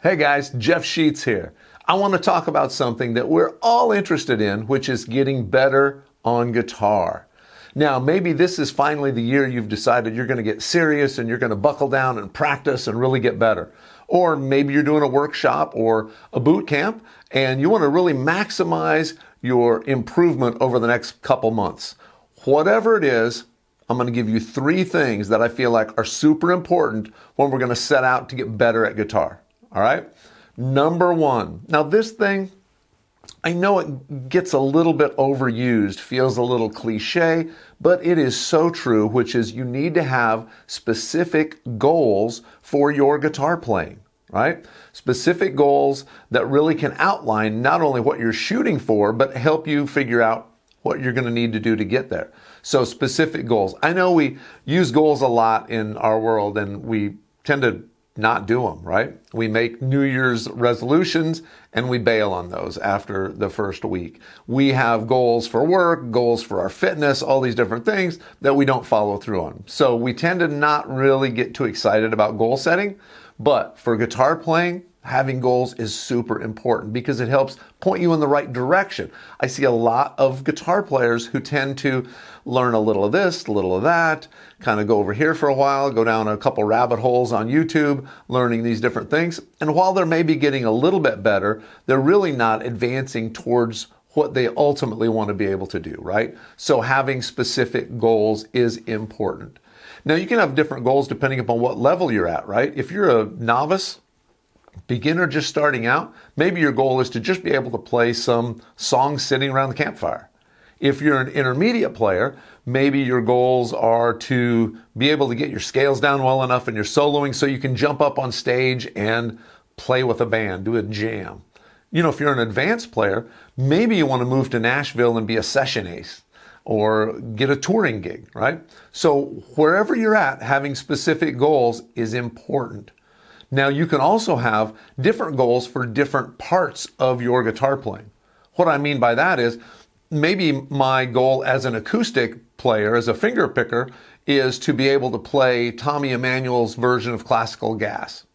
Hey guys, Jeff Scheetz here. I want to talk about something that we're all interested in, which is getting better on guitar. Now, maybe this is finally the year you've decided you're going to get serious and you're going to buckle down and practice and really get better. Or maybe you're doing a workshop or a boot camp and you want to really maximize your improvement over the next couple months. Whatever it is, I'm going to give you 3 things that I feel like are super important when we're going to set out to get better at guitar. All right. Number 1. Now this thing, I know it gets a little bit overused, feels a little cliche, but it is so true, which is you need to have specific goals for your guitar playing, right? Specific goals that really can outline not only what you're shooting for, but help you figure out what you're going to need to do to get there. So specific goals. I know we use goals a lot in our world and we tend to not do them, right? We make New Year's resolutions and we bail on those after the first week. We have goals for work, goals for our fitness, all these different things that we don't follow through on. So we tend to not really get too excited about goal setting, but for guitar playing, having goals is super important because it helps point you in the right direction. I see a lot of guitar players who tend to learn a little of this, a little of that, kind of go over here for a while, go down a couple rabbit holes on YouTube, learning these different things. And while they're maybe getting a little bit better, they're really not advancing towards what they ultimately want to be able to do, right? So having specific goals is important. Now you can have different goals depending upon what level you're at, right? If you're a novice, beginner just starting out, maybe your goal is to just be able to play some songs sitting around the campfire. If you're an intermediate player, maybe your goals are to be able to get your scales down well enough and you're soloing so you can jump up on stage and play with a band, do a jam. You know, if you're an advanced player, maybe you want to move to Nashville and be a session ace or get a touring gig, right? So wherever you're at, having specific goals is important. Now, you can also have different goals for different parts of your guitar playing. What I mean by that is maybe my goal as an acoustic player, as a finger picker, is to be able to play Tommy Emmanuel's version of Classical Gas.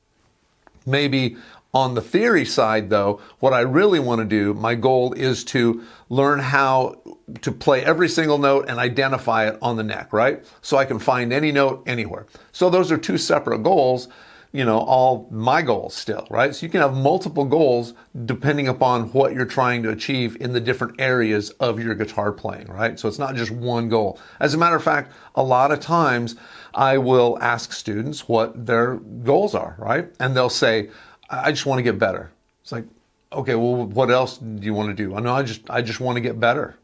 Maybe on the theory side, though, what I really want to do, my goal is to learn how to play every single note and identify it on the neck, right? So I can find any note anywhere. So those are 2 separate goals. You know, all my goals still, right? So you can have multiple goals depending upon what you're trying to achieve in the different areas of your guitar playing, right? So it's not just one goal. As a matter of fact, a lot of times I will ask students what their goals are, right? And they'll say, I just want to get better. It's like, okay, well, what else do you want to do? I just want to get better.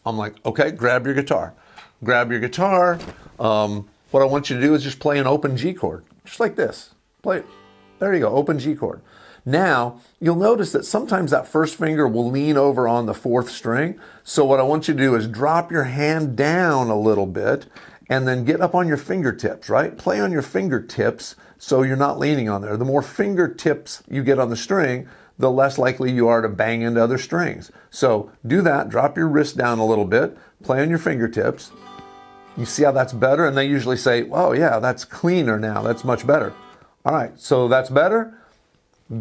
I'm like, okay, grab your guitar. Grab your guitar. What I want you to do is just play an open G chord, just like this. Play it. There you go, open G chord. Now, you'll notice that sometimes that first finger will lean over on the 4th string. So what I want you to do is drop your hand down a little bit and then get up on your fingertips, right? Play on your fingertips so you're not leaning on there. The more fingertips you get on the string, the less likely you are to bang into other strings. So do that, drop your wrist down a little bit, play on your fingertips. You see how that's better? And they usually say, oh yeah, that's cleaner now, that's much better. All right, so that's better,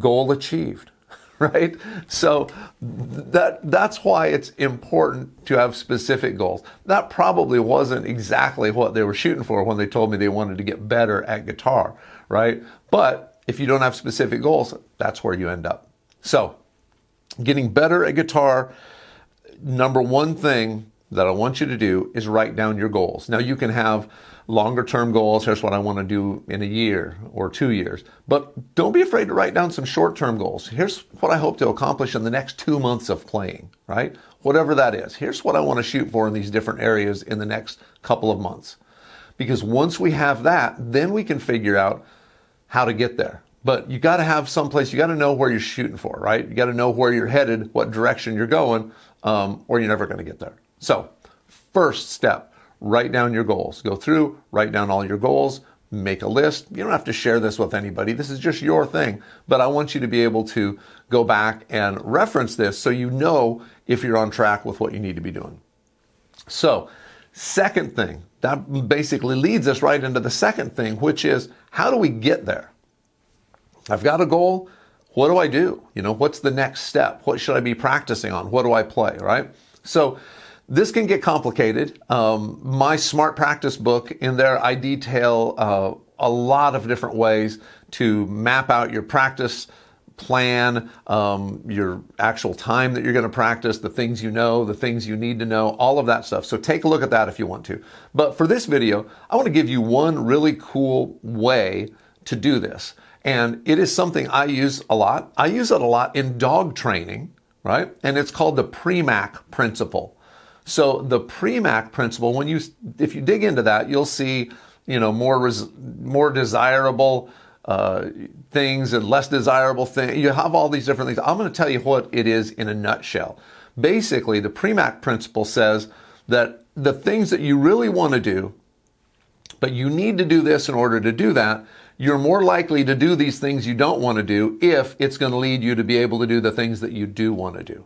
goal achieved, right? So that's why it's important to have specific goals. That probably wasn't exactly what they were shooting for when they told me they wanted to get better at guitar, right? But if you don't have specific goals, that's where you end up. So getting better at guitar, number 1 thing that I want you to do is write down your goals. Now you can have longer term goals. Here's what I want to do in a year or 2 years. But don't be afraid to write down some short term goals. Here's what I hope to accomplish in the next 2 months of playing, right? Whatever that is. Here's what I want to shoot for in these different areas in the next couple of months. Because once we have that, then we can figure out how to get there. But you got to have someplace, you got to know where you're shooting for, right? You got to know where you're headed, what direction you're going, or you're never going to get there. So first step, write down your goals. Go through, write down all your goals, make a list. You don't have to share this with anybody. This is just your thing. But I want you to be able to go back and reference this so you know if you're on track with what you need to be doing. So, second thing, that basically leads us right into the second thing, which is how do we get there? I've got a goal. what do I do? What's the next step? What should I be practicing on? What do I play, right? So this can get complicated. My Smart Practice book, in there I detail a lot of different ways to map out your practice plan, your actual time that you're going to practice, the things you know, the things you need to know, all of that stuff. So take a look at that if you want to. But for this video, I want to give you one really cool way to do this. And it is something I use a lot. I use it a lot in dog training, right? And it's called the Premack Principle. So the Premack Principle, if you dig into that, you'll see, more desirable things and less desirable things. You have all these different things. I'm going to tell you what it is in a nutshell. Basically, the Premack Principle says that the things that you really want to do, but you need to do this in order to do that, you're more likely to do these things you don't want to do if it's going to lead you to be able to do the things that you do want to do.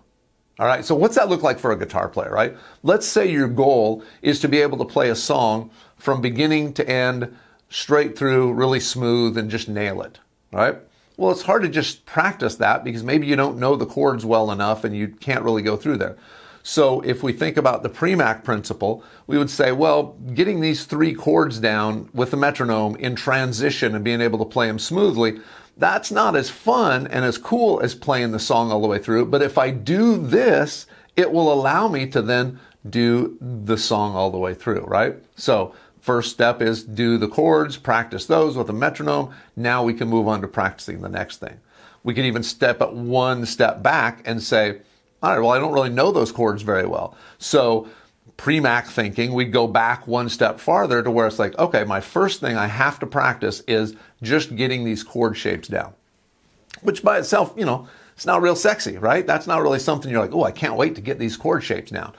All right, so what's that look like for a guitar player, right? Let's say your goal is to be able to play a song from beginning to end, straight through, really smooth, and just nail it, right? Well, it's hard to just practice that because maybe you don't know the chords well enough and you can't really go through there. So if we think about the Premack Principle, we would say, well, getting these 3 chords down with the metronome in transition and being able to play them smoothly, that's not as fun and as cool as playing the song all the way through. But if I do this, it will allow me to then do the song all the way through, right? So first step is do the chords, practice those with a metronome. Now we can move on to practicing the next thing. We can even one step back and say, all right, well, I don't really know those chords very well. So Premack thinking, we go back one step farther to where it's like, okay, my first thing I have to practice is just getting these chord shapes down, which by itself, it's not real sexy, right? That's not really something you're like, oh, I can't wait to get these chord shapes down.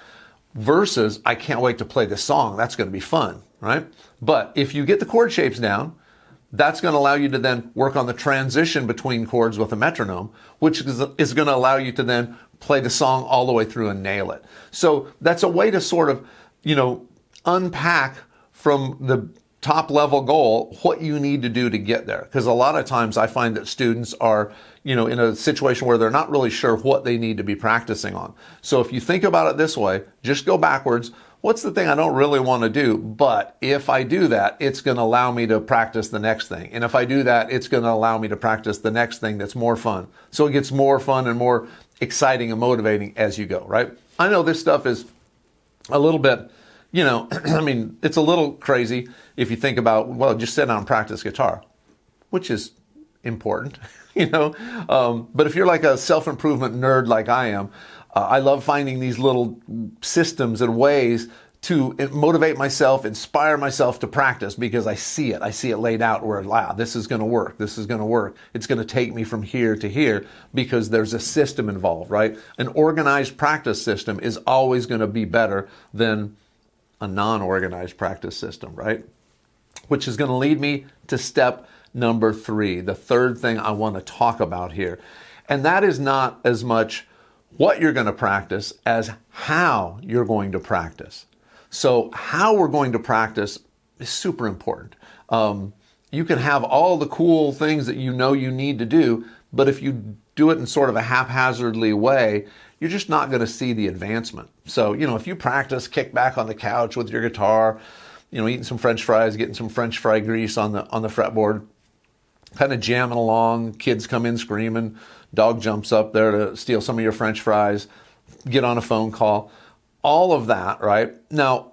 Versus, I can't wait to play this song. That's going to be fun, right? But if you get the chord shapes down, that's going to allow you to then work on the transition between chords with a metronome, which is going to allow you to then play the song all the way through and nail it. So that's a way to sort of, unpack from the top level goal what you need to do to get there. Because a lot of times I find that students are, in a situation where they're not really sure what they need to be practicing on. So if you think about it this way, just go backwards. What's the thing I don't really want to do? But if I do that, it's going to allow me to practice the next thing. And if I do that, it's going to allow me to practice the next thing that's more fun. So it gets more fun and more exciting and motivating as you go, right? I know this stuff is a little bit, it's a little crazy if you think about, well, just sit down and practice guitar, which is important, But if you're like a self-improvement nerd like I am, I love finding these little systems and ways to motivate myself, inspire myself to practice because I see it. I see it laid out where, wow, this is going to work. This is going to work. It's going to take me from here to here because there's a system involved, right? An organized practice system is always going to be better than a non-organized practice system, right? Which is going to lead me to step number 3, the third thing I want to talk about here. And that is not as much what you're going to practice as how you're going to practice. So how we're going to practice is super important. You can have all the cool things that you need to do, but if you do it in sort of a haphazardly way, you're just not going to see the advancement. So, if you practice, kick back on the couch with your guitar, eating some French fries, getting some French fry grease on the fretboard, kind of jamming along, kids come in screaming, dog jumps up there to steal some of your French fries, get on a phone call, all of that, right? Now,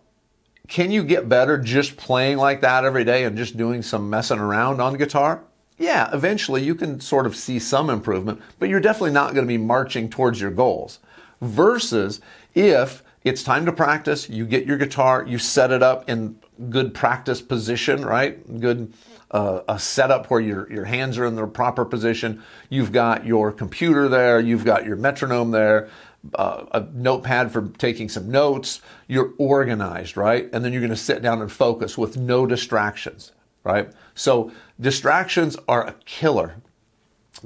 can you get better just playing like that every day and just doing some messing around on guitar? Yeah, eventually you can sort of see some improvement, but you're definitely not going to be marching towards your goals. Versus if it's time to practice, you get your guitar, you set it up in good practice position, right? Good a setup where your hands are in the proper position. You've got your computer there, you've got your metronome there, a notepad for taking some notes. You're organized, right? And then you're going to sit down and focus with no distractions, right? So distractions are a killer.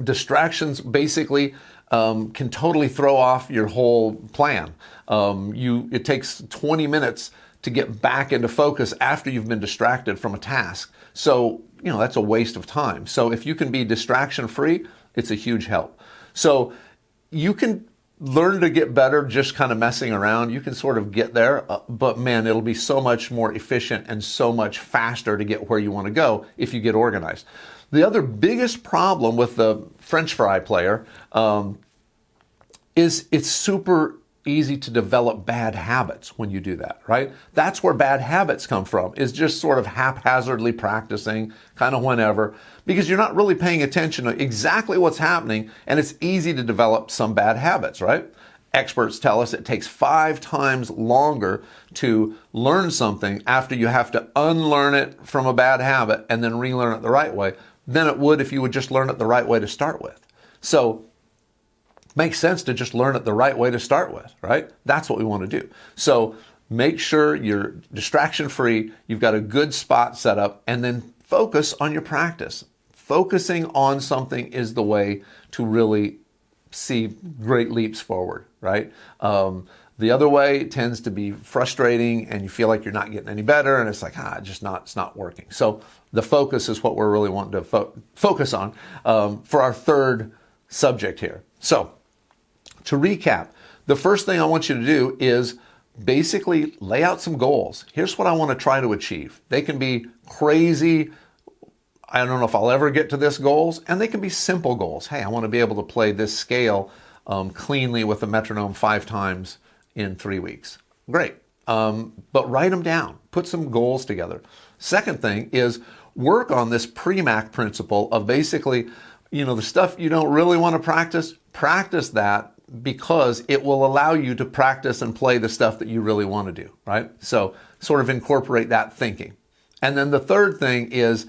Distractions basically can totally throw off your whole plan. It takes 20 minutes to get back into focus after you've been distracted from a task. So, that's a waste of time. So if you can be distraction free, It's a huge help. So you can learn to get better just kind of messing around. You can sort of get there, but man, it'll be so much more efficient and so much faster to get where you want to go if you get organized. The other biggest problem with the French fry player is it's super easy to develop bad habits when you do that, right? That's where bad habits come from, is just sort of haphazardly practicing kind of whenever, because you're not really paying attention to exactly what's happening, and it's easy to develop some bad habits, right? Experts tell us it takes 5 times longer to learn something after you have to unlearn it from a bad habit and then relearn it the right way than it would if you would just learn it the right way to start with. So makes sense to just learn it the right way to start with, right? That's what we want to do. So make sure you're distraction free, you've got a good spot set up, and then focus on your practice. Focusing on something is the way to really see great leaps forward, right? The other way tends to be frustrating and you feel like you're not getting any better and it's like, it's not working. So the focus is what we're really wanting to focus on for our third subject here. So to recap, the first thing I want you to do is basically lay out some goals. Here's what I want to try to achieve. They can be crazy, I don't know if I'll ever get to this goals, and they can be simple goals. Hey, I want to be able to play this scale cleanly with a metronome 5 times in 3 weeks. Great. But write them down. Put some goals together. Second thing is work on this Premack principle of basically, the stuff you don't really want to practice that, because it will allow you to practice and play the stuff that you really want to do, right? So sort of incorporate that thinking. And then the third thing is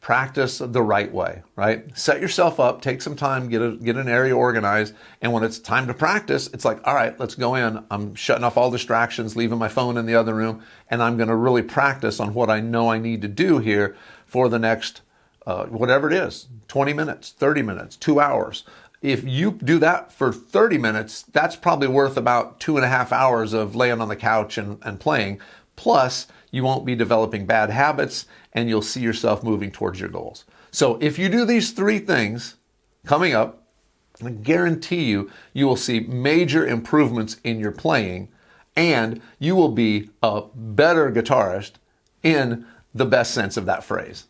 practice the right way, right? Set yourself up, take some time, get an area organized, and when it's time to practice, it's like, all right, let's go in. I'm shutting off all distractions, leaving my phone in the other room, and I'm going to really practice on what I know I need to do here for the next, whatever it is, 20 minutes, 30 minutes, 2 hours. If you do that for 30 minutes, that's probably worth about 2.5 hours of laying on the couch and playing. Plus, you won't be developing bad habits and you'll see yourself moving towards your goals. So if you do these 3 things coming up, I guarantee you will see major improvements in your playing and you will be a better guitarist in the best sense of that phrase.